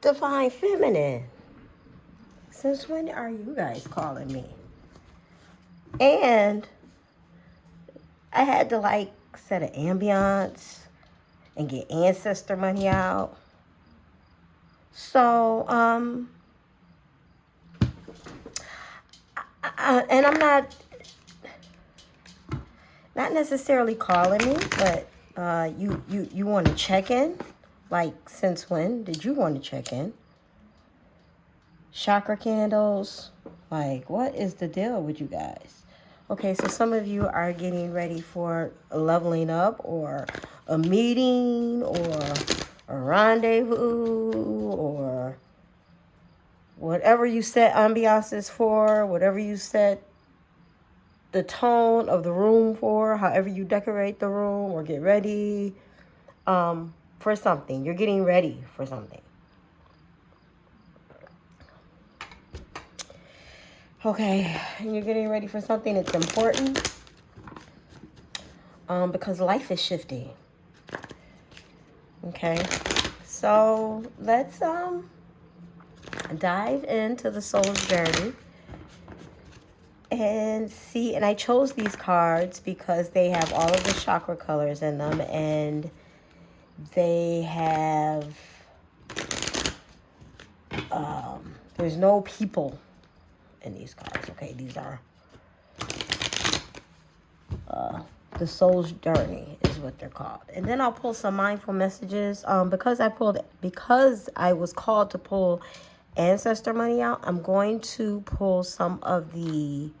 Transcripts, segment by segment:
Divine Feminine. Since when are you guys calling me? And I had to like set an ambiance and get ancestor money out. So, and I'm not necessarily calling me, but you want to check in? Like, since when did you want to check in? Chakra candles, like, what is the deal with you guys? Okay, so some of you are getting ready for a leveling up or a meeting or a rendezvous or whatever you set ambiances for, whatever you set the tone of the room for, however you decorate the room or get ready for something. You're getting ready for something. Okay, and you're getting ready for something that's important because life is shifting. Okay, so let's dive into the soul's journey and see. And I chose these cards because they have all of the chakra colors in them, and they have there's no people in these cards. Okay, these are the soul's journey is what they're called. And then I'll pull some mindful messages. Because I was called to pull ancestor money out, I'm going to pull some of the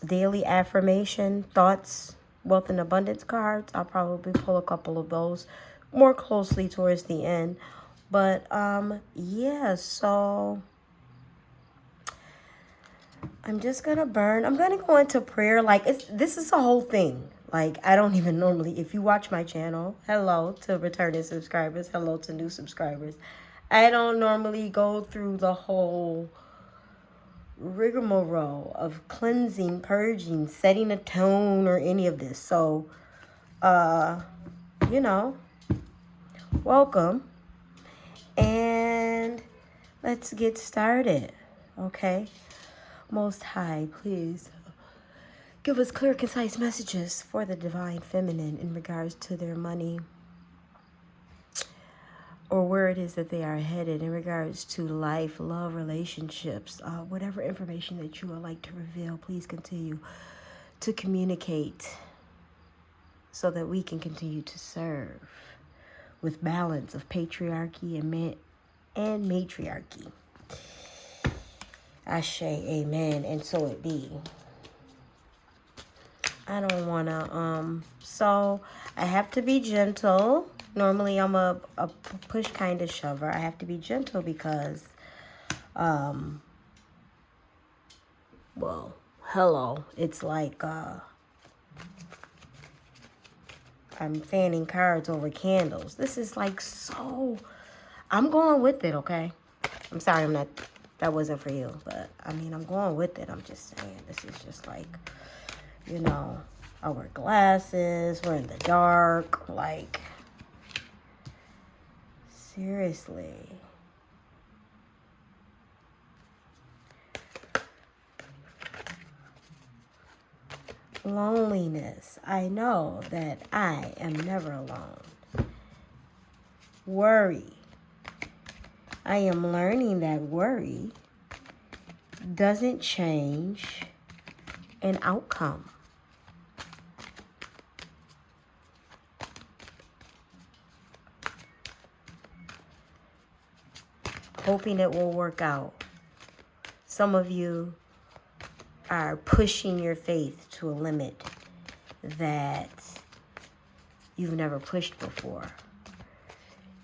daily affirmation thoughts, wealth and abundance cards. I'll probably pull a couple of those more closely towards the end. But yeah, so I'm just going to I'm going to go into prayer. Like, this is a whole thing. Like, I don't even normally, if you watch my channel, hello to returning subscribers, hello to new subscribers. I don't normally go through the whole rigmarole of cleansing, purging, setting a tone, or any of this. So, welcome. And let's get started, okay? Most High, please give us clear, concise messages for the Divine Feminine in regards to their money or where it is that they are headed in regards to life, love, relationships, whatever information that you would like to reveal. Please continue to communicate so that we can continue to serve with balance of patriarchy and matriarchy. Ashe, amen, and so it be. I don't want to, so I have to be gentle. Normally I'm a push kind of shover. I have to be gentle because, well, hello. It's like, I'm fanning cards over candles. This is like so, I'm going with it, okay? I'm sorry, that wasn't for you, but I mean, I'm going with it. I'm just saying, this is just like, I wear glasses, we're in the dark, like, seriously. Loneliness. I know that I am never alone. Worry. I am learning that worry doesn't change an outcome. Hoping it will work out. Some of you are pushing your faith to a limit that you've never pushed before.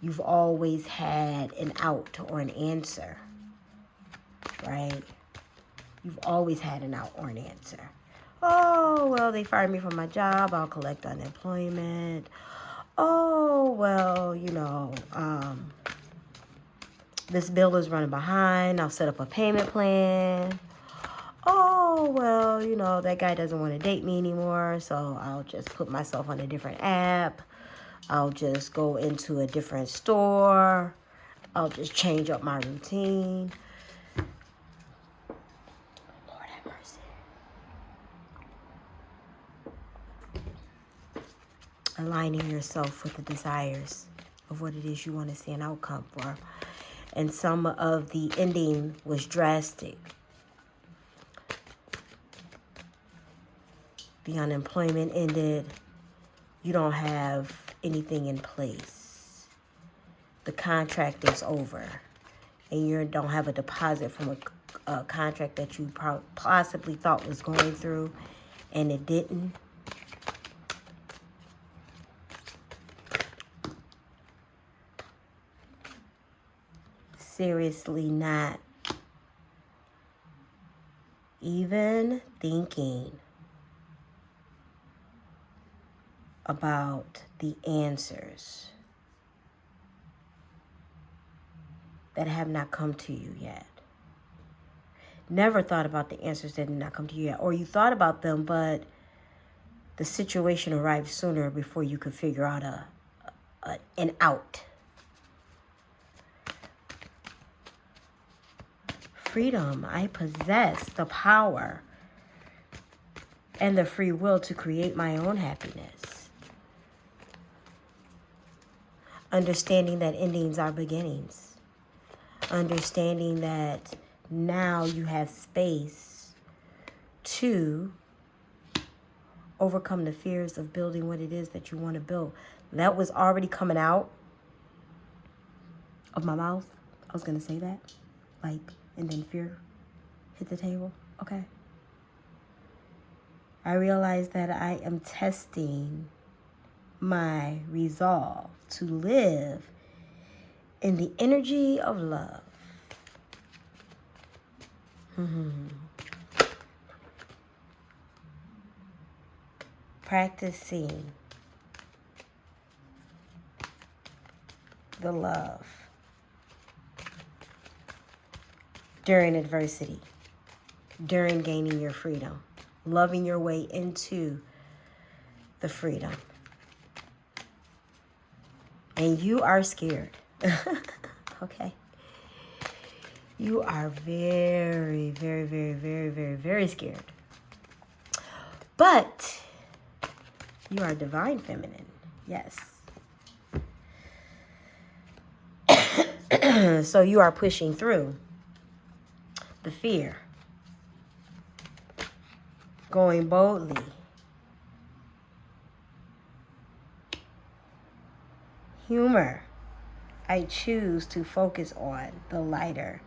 You've always had an out or an answer, right? You've always had an out or an answer. Oh, well, they fired me from my job. I'll collect unemployment. Oh, well, this bill is running behind. I'll set up a payment plan. Oh, well, that guy doesn't want to date me anymore, so I'll just put myself on a different app. I'll just go into a different store. I'll just change up my routine. Lord have mercy. Aligning yourself with the desires of what it is you want to see an outcome for. And some of the ending was drastic. The unemployment ended. You don't have anything in place. The contract is over. And you don't have a deposit from a contract that you possibly thought was going through, and it didn't. Seriously not even thinking about the answers that have not come to you yet. Never thought about the answers that did not come to you yet. Or you thought about them, but the situation arrived sooner before you could figure out an out. Freedom. I possess the power and the free will to create my own happiness. Understanding that endings are beginnings. Understanding that now you have space to overcome the fears of building what it is that you want to build. That was already coming out of my mouth. I was going to say that. And then fear hit the table. Okay. I realized that I am testing my resolve to live in the energy of love. Practicing the love during adversity, during gaining your freedom, loving your way into the freedom. And you are scared. Okay. You are very, very, very, very, very, very scared. But you are divine feminine. Yes. So you are pushing through the fear. Going boldly. Humor. I choose to focus on the lighter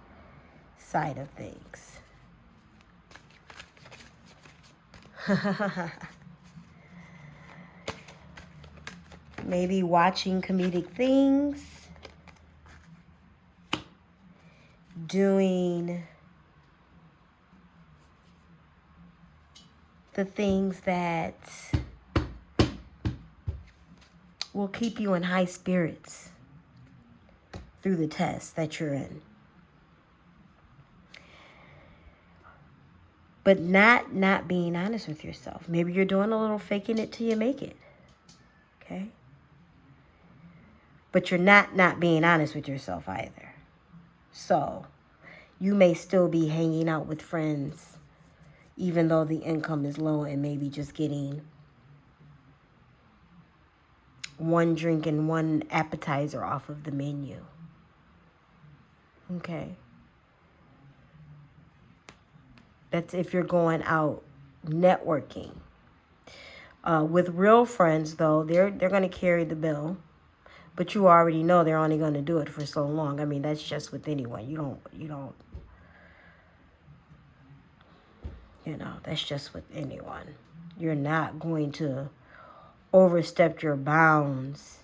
side of things. Maybe watching comedic things. Doing the things that will keep you in high spirits through the test that you're in. But not being honest with yourself. Maybe you're doing a little faking it till you make it. Okay? But you're not being honest with yourself either. So you may still be hanging out with friends even though the income is low and maybe just getting one drink and one appetizer off of the menu. Okay. That's if you're going out networking. With real friends, though, they're going to carry the bill. But you already know they're only going to do it for so long. I mean, that's just with anyone. You don't, that's just with anyone. You're not going to overstep your bounds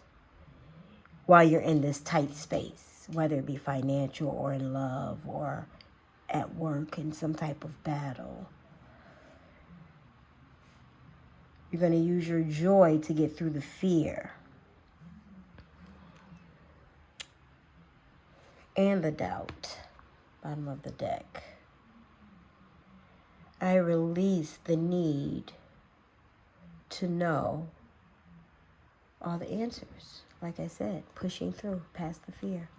while you're in this tight space, whether it be financial or in love or at work in some type of battle. You're going to use your joy to get through the fear and the doubt. Bottom of the deck. I release the need to know all the answers. Like I said, pushing through past the fear.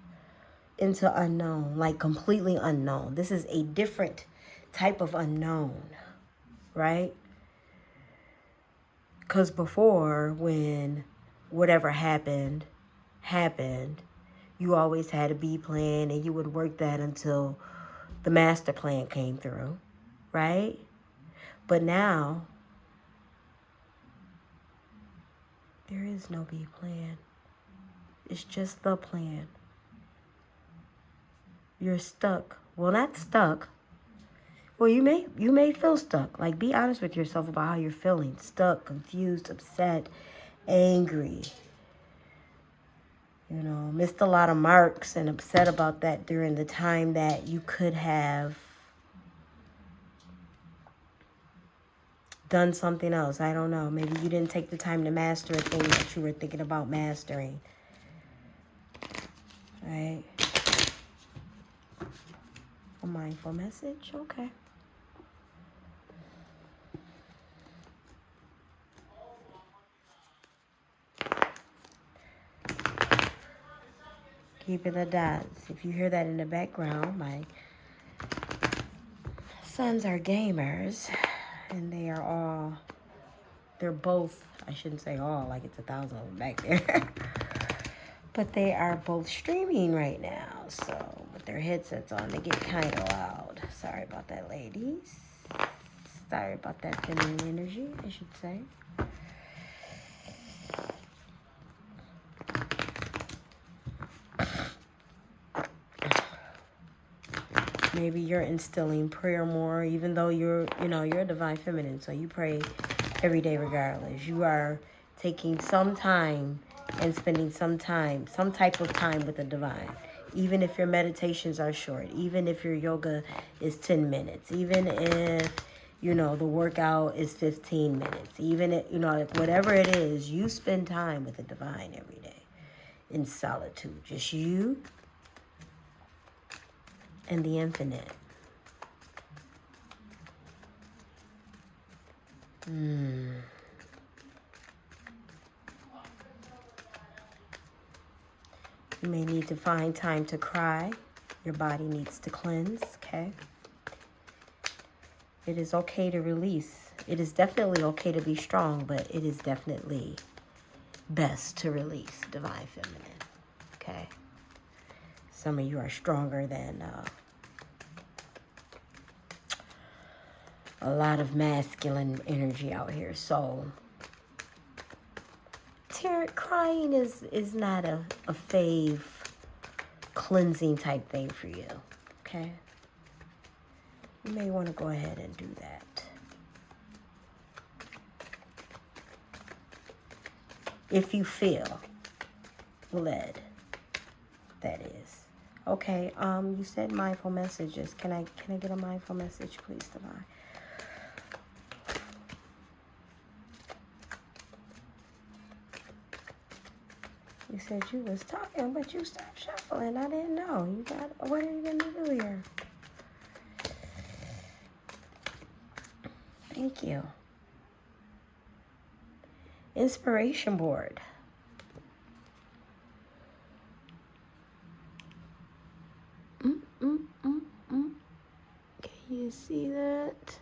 into unknown, like completely unknown. This is a different type of unknown, right? Because before, when whatever happened, you always had a B plan and you would work that until the master plan came through, right? But now, there is no B plan. It's just the plan. You're stuck. Well, not stuck. Well, you may feel stuck. Like, be honest with yourself about how you're feeling. Stuck, confused, upset, angry. You know, missed a lot of marks and upset about that during the time that you could have done something else. I don't know. Maybe you didn't take the time to master a thing that you were thinking about mastering. Right? A mindful message? Okay. Keeping the dots. If you hear that in the background, my sons are gamers, and they're both, I shouldn't say all, like it's 1,000 of them back there. But they are both streaming right now, so with their headsets on, they get kind of loud. Sorry about that, ladies. Sorry about that feminine energy, I should say. Maybe you're instilling prayer more, even though you're a divine feminine, so you pray every day regardless. You are taking some time and spending some type of time with the divine. Even if your meditations are short, even if your yoga is 10 minutes, even if, the workout is 15 minutes, even if, like whatever it is, you spend time with the divine every day in solitude. Just you and the infinite. You may need to find time to cry. Your body needs to cleanse, okay? It is okay to release. It is definitely okay to be strong, but it is definitely best to release, divine feminine, okay? Some of you are stronger than a lot of masculine energy out here. So crying is not a fave cleansing type thing for you, okay? You may want to go ahead and do that. If you feel led, that is. Okay, you said mindful messages. Can I get a mindful message, please, divine? You said you was talking, but you stopped shuffling. I didn't know. What are you going to do here? Thank you. Inspiration board. Can you see that?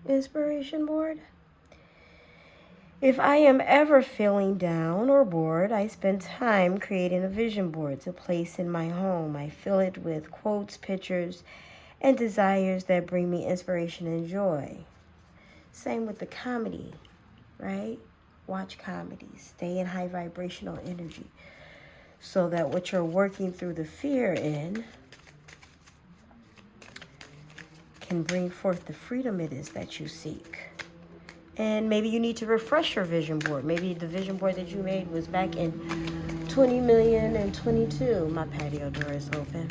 Inspiration board. If I am ever feeling down or bored, I spend time creating a vision board to place in my home. I fill it with quotes, pictures, and desires that bring me inspiration and joy. Same with the comedy, right? Watch comedies. Stay in high vibrational energy so that what you're working through the fear in can bring forth the freedom it is that you seek. And maybe you need to refresh your vision board. Maybe the vision board that you made was back in 20,022. My patio door is open.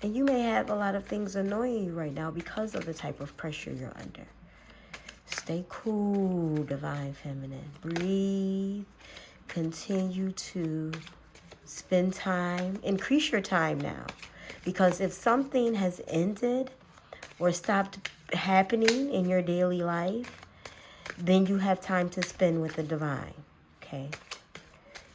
And you may have a lot of things annoying you right now because of the type of pressure you're under. Stay cool, divine feminine. Breathe. Continue to spend time. Increase your time now. Because if something has ended or stopped happening in your daily life, then you have time to spend with the divine, okay?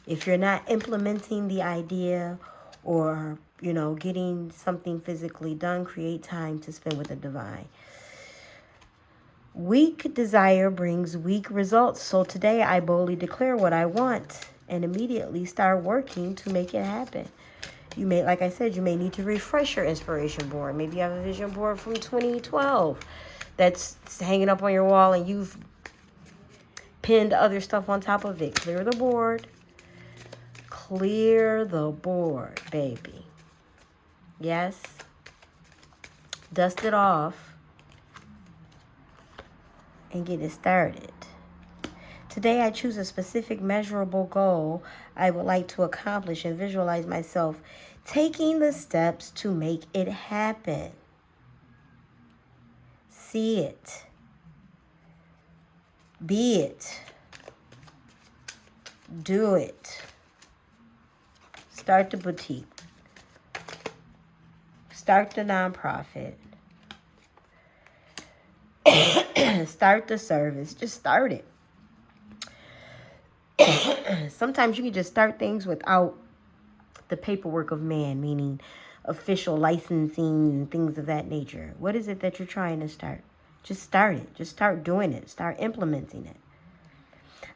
If you're not implementing the idea or, getting something physically done, create time to spend with the divine. Weak desire brings weak results. So today I boldly declare what I want and immediately start working to make it happen. You may, like I said, you may need to refresh your inspiration board. Maybe you have a vision board from 2012 that's hanging up on your wall and you've pinned other stuff on top of it. Clear the board. Clear the board, baby. Yes. Dust it off and get it started. Today I choose a specific measurable goal I would like to accomplish and visualize myself taking the steps to make it happen. See it. Be it. Do it. Start the boutique. Start the nonprofit. Start the service. Just start it. Sometimes you can just start things without the paperwork of man, meaning official licensing and things of that nature. What is it that you're trying to start? Just start it. Just start doing it. Start implementing it.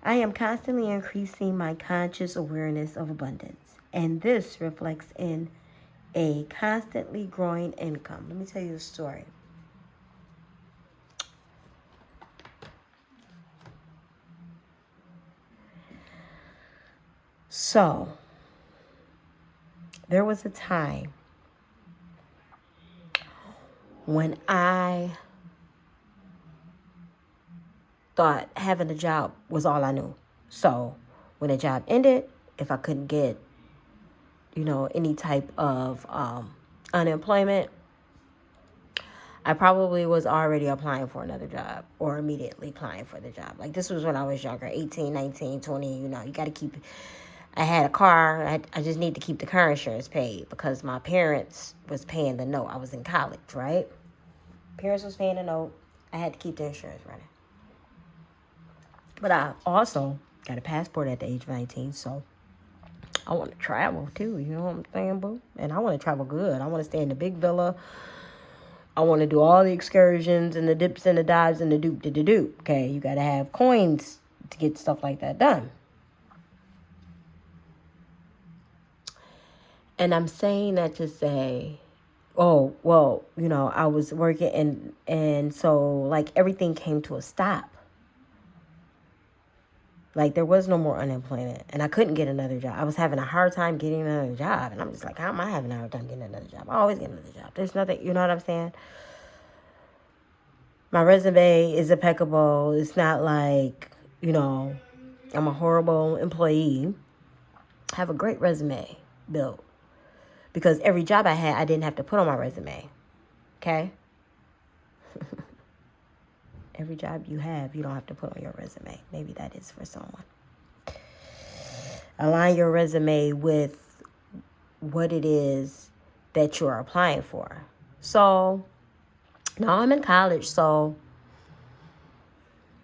I am constantly increasing my conscious awareness of abundance, and this reflects in a constantly growing income. Let me tell you a story. So, there was a time when I thought having a job was all I knew. So, when a job ended, if I couldn't get, any type of unemployment, I probably was already applying for another job or immediately applying for the job. Like, this was when I was younger, 18, 19, 20, you got to keep... I had a car. I just need to keep the car insurance paid because my parents was paying the note. I was in college, right? Parents was paying the note. I had to keep the insurance running. But I also got a passport at the age of 19, so I want to travel too, you know what I'm saying, boo? And I want to travel good. I want to stay in the big villa. I want to do all the excursions and the dips and the dives and the doop. Okay, you got to have coins to get stuff like that done. And I'm saying that to say, oh, well, I was working and so like everything came to a stop. Like there was no more unemployment and I couldn't get another job. I was having a hard time getting another job. And I'm just like, how am I having a hard time getting another job? I always get another job. There's nothing, you know what I'm saying? My resume is impeccable. It's not like, I'm a horrible employee. I have a great resume built. Because every job I had, I didn't have to put on my resume. Okay? Every job you have, you don't have to put on your resume. Maybe that is for someone. Align your resume with what it is that you're applying for. So, now I'm in college, so,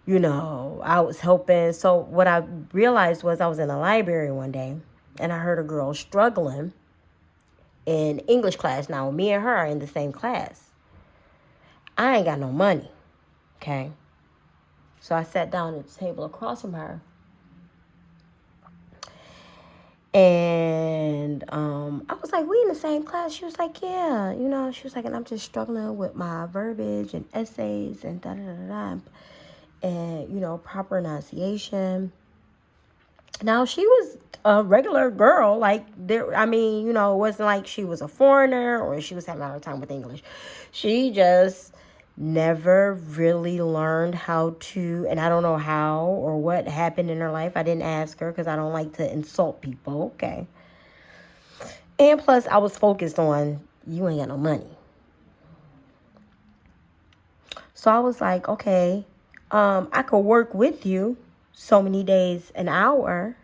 I was helping. So, what I realized was I was in a library one day, and I heard a girl struggling in English class. Now, me and her are in the same class. I ain't got no money, okay? So I sat down at the table across from her. And I was like, we in the same class? She was like, yeah. She was like, and I'm just struggling with my verbiage and essays and da-da-da-da. And, proper enunciation. Now, she was a regular girl. Like, it wasn't like she was a foreigner or she was having a hard time with English. She just never really learned how to, and I don't know how or what happened in her life. I didn't ask her because I don't like to insult people, okay? And plus, I was focused on, you ain't got no money. So I was like, okay, I could work with you so many days an hour,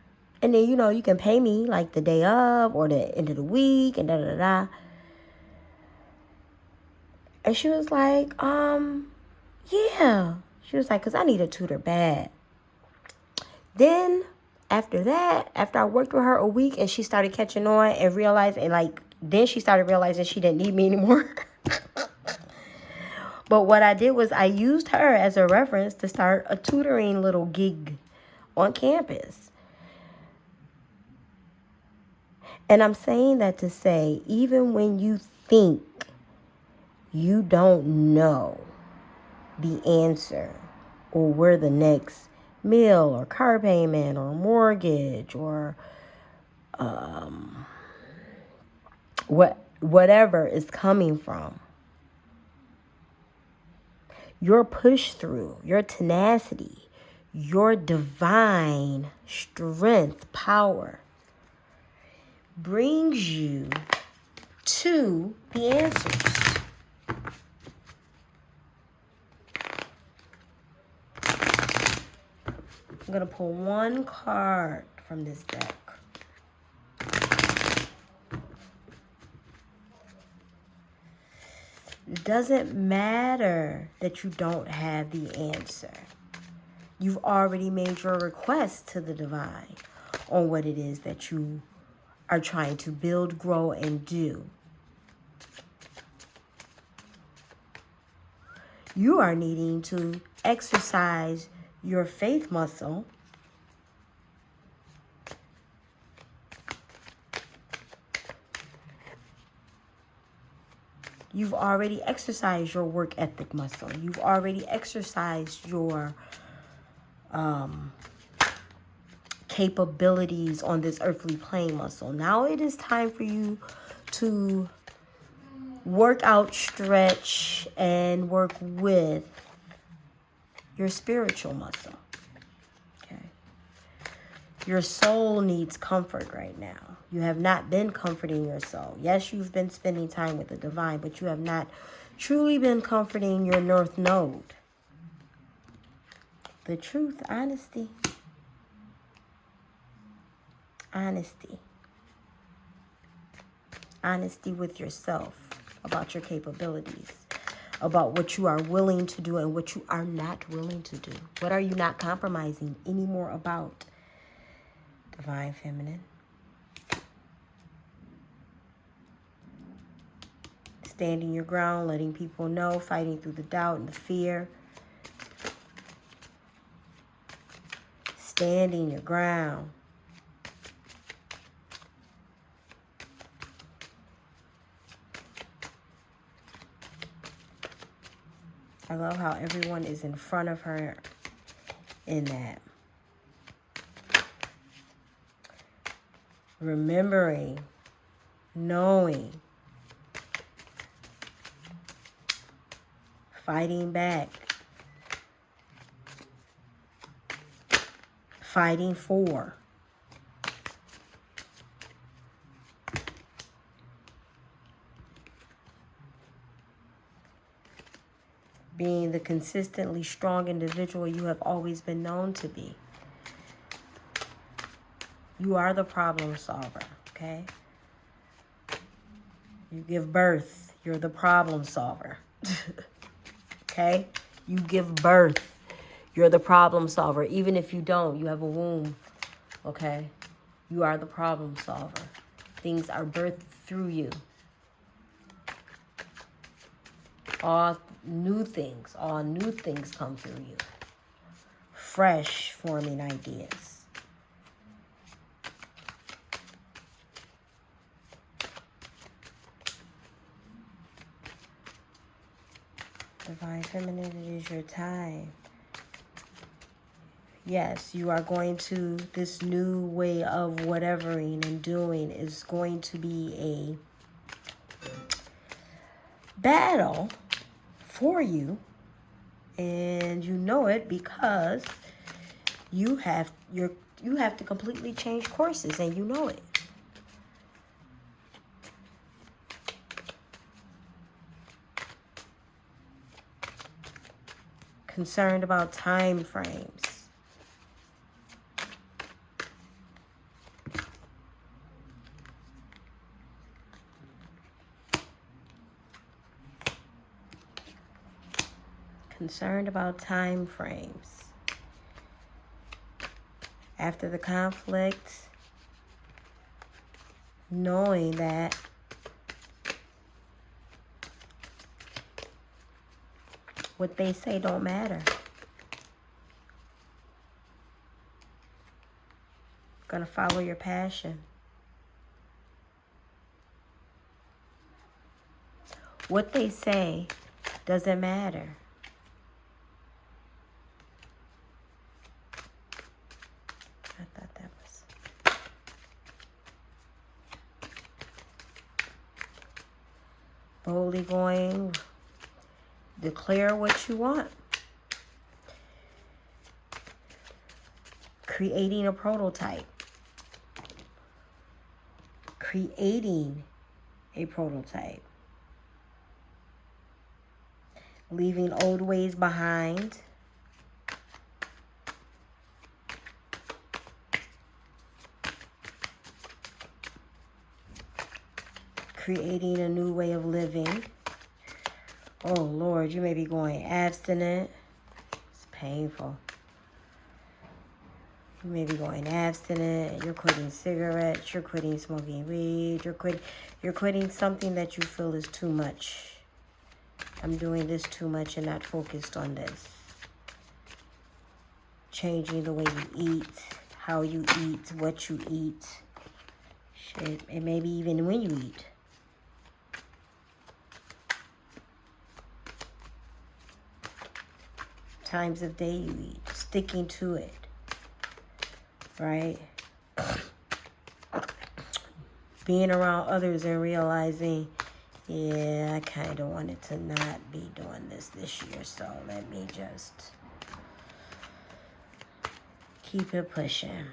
and then you can pay me like the day of or the end of the week and da-da-da-da. And she was like, yeah. She was like, because I need a tutor bad. Then after that, after I worked with her a week and she started catching on and realizing, then she started realizing she didn't need me anymore. But what I did was I used her as a reference to start a tutoring little gig on campus. And I'm saying that to say, even when you think you don't know the answer or where the next meal or car payment or mortgage or whatever is coming from, your push through, your tenacity, your divine strength, power brings you to the answers. I'm going to pull one card from this deck. It doesn't matter that you don't have the answer. You've already made your request to the divine on what it is that you are trying to build, grow, and do. You are needing to exercise your faith muscle You've already exercised your work ethic muscle. You've already exercised your capabilities on this earthly plane muscle. Now it is time for you to work out, stretch, and work with your spiritual muscle. Okay. Your soul needs comfort right now. You have not been comforting your soul. Yes, you've been spending time with the divine, but you have not truly been comforting your north node. The truth, honesty. Honesty. Honesty with yourself about your capabilities, about what you are willing to do and what you are not willing to do. What are you not compromising anymore about? Divine Feminine. Standing your ground, letting people know, fighting through the doubt and the fear. Standing your ground. I love how everyone is in front of her in that. Remembering, knowing, fighting back, fighting for. Being the consistently strong individual you have always been known to be. You are the problem solver, okay? You give birth, you're the problem solver. Okay? You give birth, you're the problem solver. Even if you don't, you have a womb, okay? You are the problem solver. Things are birthed through you. All new things come through you. Fresh forming ideas. Divine Feminine, it is your time. Yes, you are going to, this new way of whatevering and doing is going to be a battle for you. And you know it because you have to completely change courses, and you know it. Concerned about time frames. Concerned about time frames. after the conflict, knowing that what they say don't matter. Gonna follow your passion. What they say doesn't matter. I thought that was... Boldly going, declare what you want. Creating a prototype. Creating a prototype. Leaving old ways behind. Creating a new way of living. Oh, Lord, you may be going abstinent. It's painful. You may be going abstinent. You're quitting cigarettes. You're quitting smoking weed. You're quitting something that you feel is too much. I'm doing this too much and not focused on this. Changing the way you eat, how you eat, what you eat. Shit, and maybe even when you eat. Times of day you eat. Sticking to it. Right? Being around others and realizing, yeah, I kind of wanted to not be doing this year, so let me just keep it pushing.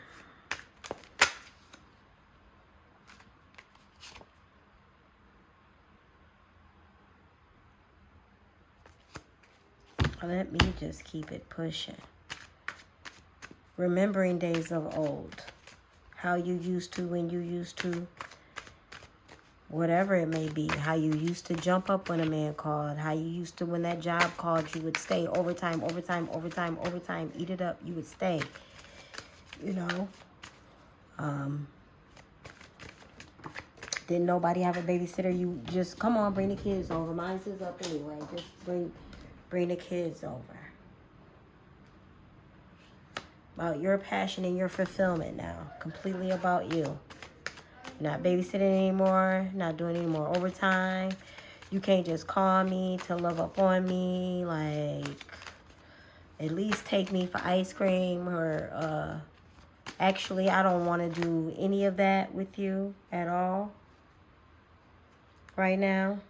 Let me just keep it pushing. Remembering days of old. How you used to, when you used to. Whatever it may be. How you used to jump up when a man called. How you used to, when that job called, you would stay. Overtime, overtime, overtime, overtime. Eat it up. You would stay. You know. Didn't nobody have a babysitter? You just, come on, bring the kids over. Mine's is up anyway. Just bring the kids over. About your passion and your fulfillment now. Completely about you. Not babysitting anymore. Not doing any more overtime. You can't just call me to love up on me. Like, at least take me for ice cream. Or, actually, I don't want to do any of that with you at all. Right now.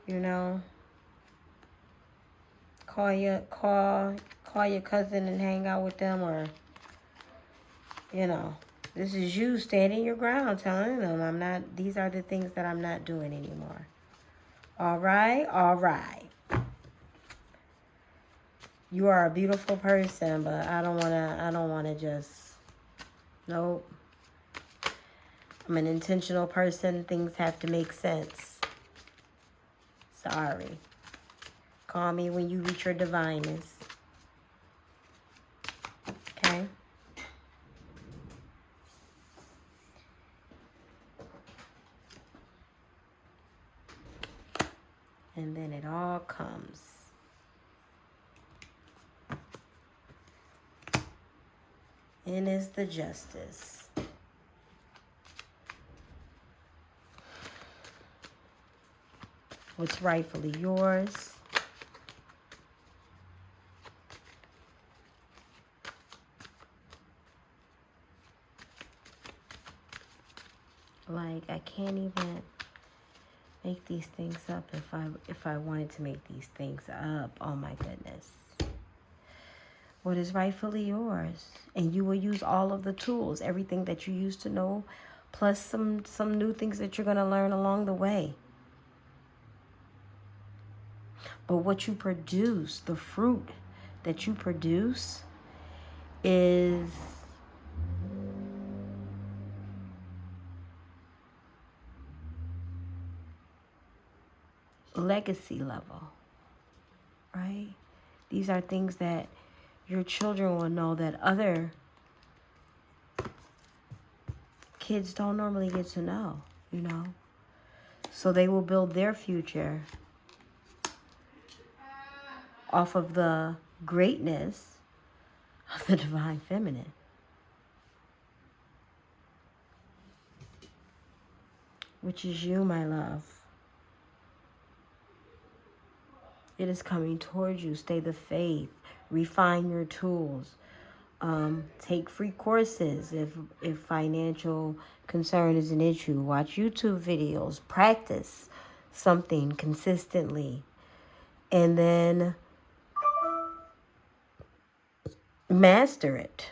You know. Call your cousin and hang out with them, or, you know, this is you standing your ground, telling them these are the things that I'm not doing anymore. All right. You are a beautiful person, but I don't wanna just, nope. I'm an intentional person. Things have to make sense. Sorry. Call me when you reach your divineness. Okay? And then it all comes. In is the justice. What's rightfully yours. Like, I can't even make these things up if I wanted to make these things up. Oh my goodness. What is rightfully yours. And you will use all of the tools, everything that you used to know, plus some new things that you're going to learn along the way. But what you produce, the fruit that you produce is legacy level, right? These are things that your children will know that other kids don't normally get to know, you know. So they will build their future off of the greatness of the divine feminine. Which is you, my love. It is coming towards you. Stay the faith. Refine your tools. Take free courses if financial concern is an issue. Watch YouTube videos. Practice something consistently. And then master it.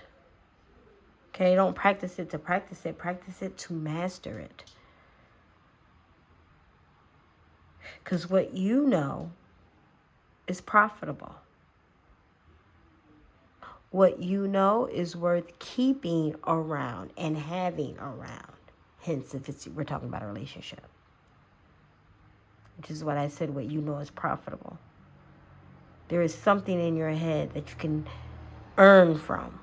Okay, don't practice it to practice it. Practice it to master it. Because what you know is profitable. What you know is worth keeping around and having around. Hence, if we're talking about a relationship. Which is what I said, what you know is profitable. There is something in your head that you can earn from.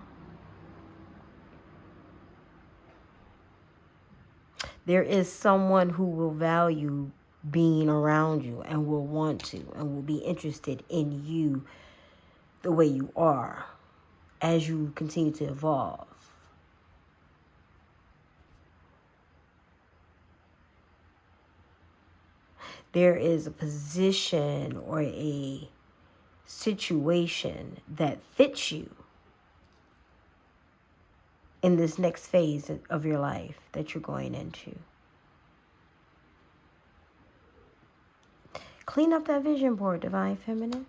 There is someone who will value being around you and will want to and will be interested in you the way you are as you continue to evolve. There is a position or a situation that fits you in this next phase of your life that you're going into. Clean up that vision board, Divine Feminine.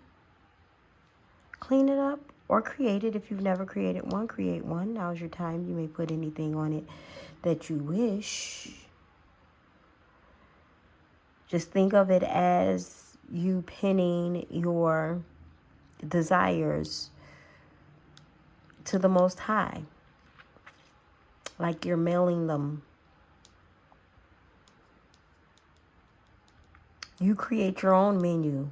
Clean it up or create it. If you've never created one, create one. Now's your time. You may put anything on it that you wish. Just think of it as you pinning your desires to the Most High. Like you're mailing them. You create your own menu.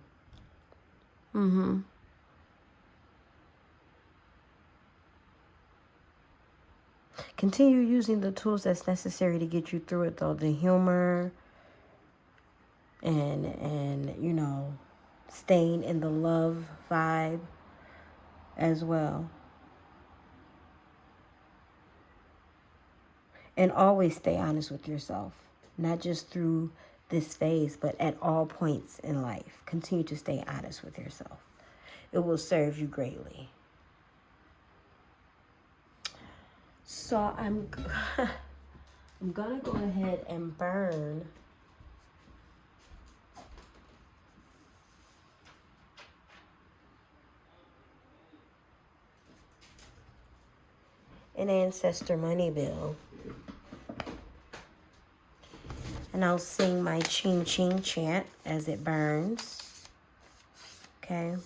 Continue using the tools that's necessary to get you through it, though. The humor and you know, staying in the love vibe as well. And always stay honest with yourself. Not just through this phase, but at all points in life. Continue to stay honest with yourself. It will serve you greatly. So I'm gonna go ahead and burn an ancestor money bill. And I'll sing my ching ching chant as it burns. Okay.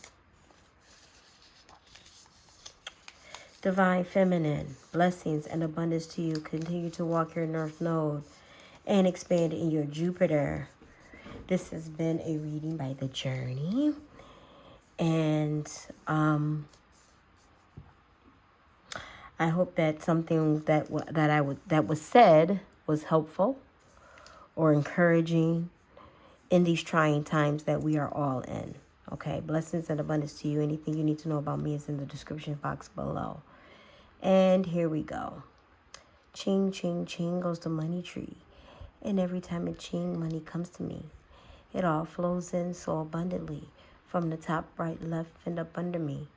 Divine Feminine, blessings and abundance to you. Continue to walk your North Node and expand in your Jupiter. This has been a reading by The Journey. And I hope that something that was said was helpful or encouraging in these trying times that we are all in. Okay, blessings and abundance to you. Anything you need to know about me is in the description box below. And here we go. Ching, ching, ching goes the money tree. And every time it ching, money comes to me. It all flows in so abundantly. From the top, right, left, and up under me.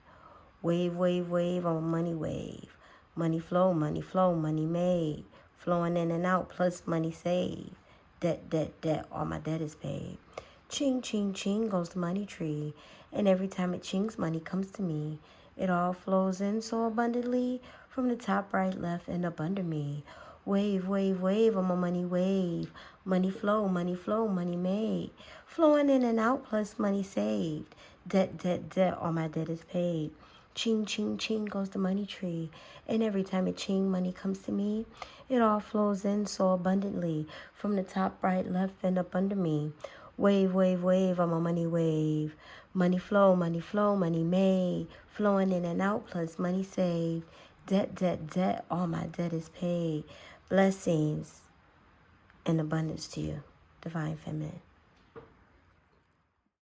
Wave, wave, wave on money wave. Money flow, money made. Flowing in and out, plus money saved. Debt, all my debt is paid. Ching, ching, ching goes the money tree. And every time it chings, money comes to me. It all flows in so abundantly. From the top, right, left, and up under me. Wave, wave, wave on my money wave. Money flow, money made. Flowing in and out, plus money saved. Debt, all my debt is paid. Ching, ching, ching goes the money tree. And every time it ching, money comes to me. It all flows in so abundantly. From the top, right, left, and up under me. Wave, wave, wave, I'm a money wave. Money flow, money made. Flowing in and out, plus money saved. Debt, debt, debt, all my debt is paid. Blessings and abundance to you, Divine Feminine.